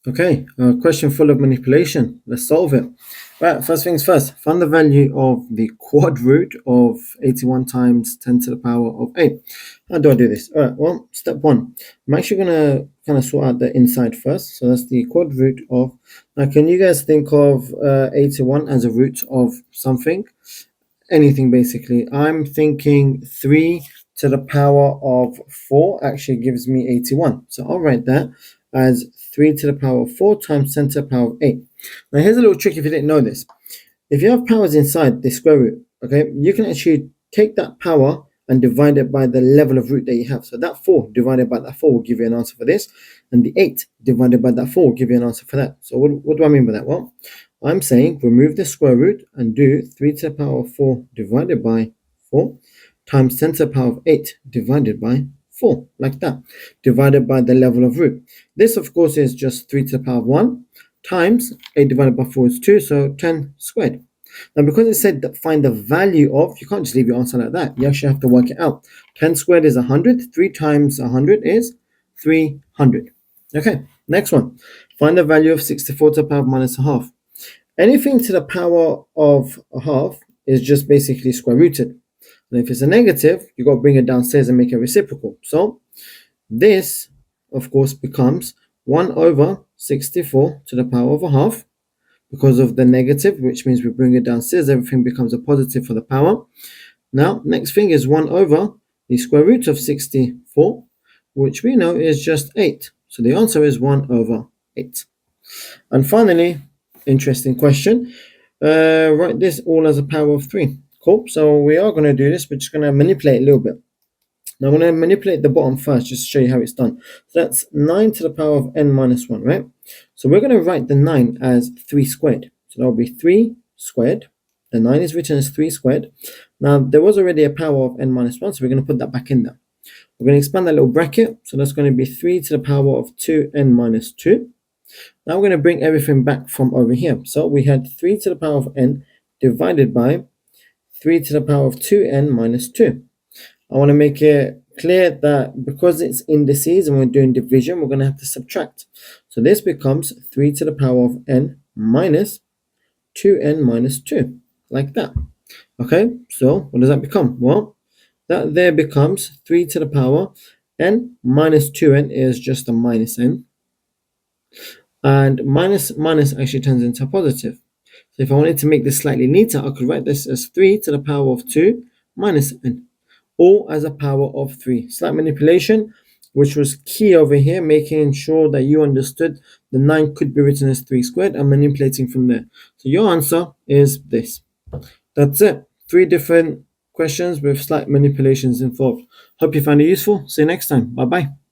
Okay, a question full of manipulation. Let's solve it. Right, first things first, find the value of the quad root of 81 times 10 to the power of 8. How do I do this? All right, well, step one, I'm actually going to kind of sort out the inside first. So that's the quad root of, now can you guys think of 81 as a root of something? Anything basically. I'm thinking 3 to the power of 4 actually gives me 81. So I'll write that as 3 to the power of 4 times 10 to the power of 8. Now here's a little trick if you didn't know this. If you have powers inside the square root, okay, you can actually take that power and divide it by the level of root that you have. So that 4 divided by that 4 will give you an answer for this, and the 8 divided by that 4 will give you an answer for that. So what do I mean by that? Well, I'm saying remove the square root and do 3 to the power of 4 divided by 4 times 10 to the power of 8 divided by 4, like that, divided by the level of root. This, of course, is just 3 to the power of 1 times 8 divided by 4 is 2, so 10 squared. Now, because it said that find the value of, you can't just leave your answer like that. You actually have to work it out. 10 squared is 100. 3 times 100 is 300. Okay, next one. Find the value of 64 to the power of minus a half. Anything to the power of a half is just basically square rooted. And if it's a negative, you've got to bring it downstairs and make it reciprocal. So this, of course, becomes 1 over 64 to the power of a half. Because of the negative, which means we bring it downstairs, everything becomes a positive for the power. Now, next thing is 1 over the square root of 64, which we know is just 8. So the answer is 1 over 8. And finally, interesting question, write this all as a power of 3. Cool, so we are going to do this, we're just going to manipulate a little bit. Now I'm going to manipulate the bottom first, just to show you how it's done. So that's 9 to the power of n minus 1, right? So we're going to write the 9 as 3 squared. So that will be 3 squared. The 9 is written as 3 squared. Now there was already a power of n minus 1, so we're going to put that back in there. We're going to expand that little bracket. So that's going to be 3 to the power of 2n minus 2. Now we're going to bring everything back from over here. So we had 3 to the power of n divided by 3 to the power of 2n minus 2. I want to make it clear that because it's indices and we're doing division, we're going to have to subtract. So this becomes 3 to the power of n minus 2n minus 2, like that. Okay, so what does that become? Well, that there becomes 3 to the power n minus 2n is just a minus n. And minus actually turns into a positive. So if I wanted to make this slightly neater, I could write this as 3 to the power of 2 minus n. All as a power of 3. Slight manipulation, which was key over here, making sure that you understood the 9 could be written as 3 squared and manipulating from there. So your answer is this. That's it. 3 different questions with slight manipulations involved. Hope you found it useful. See you next time. Bye-bye.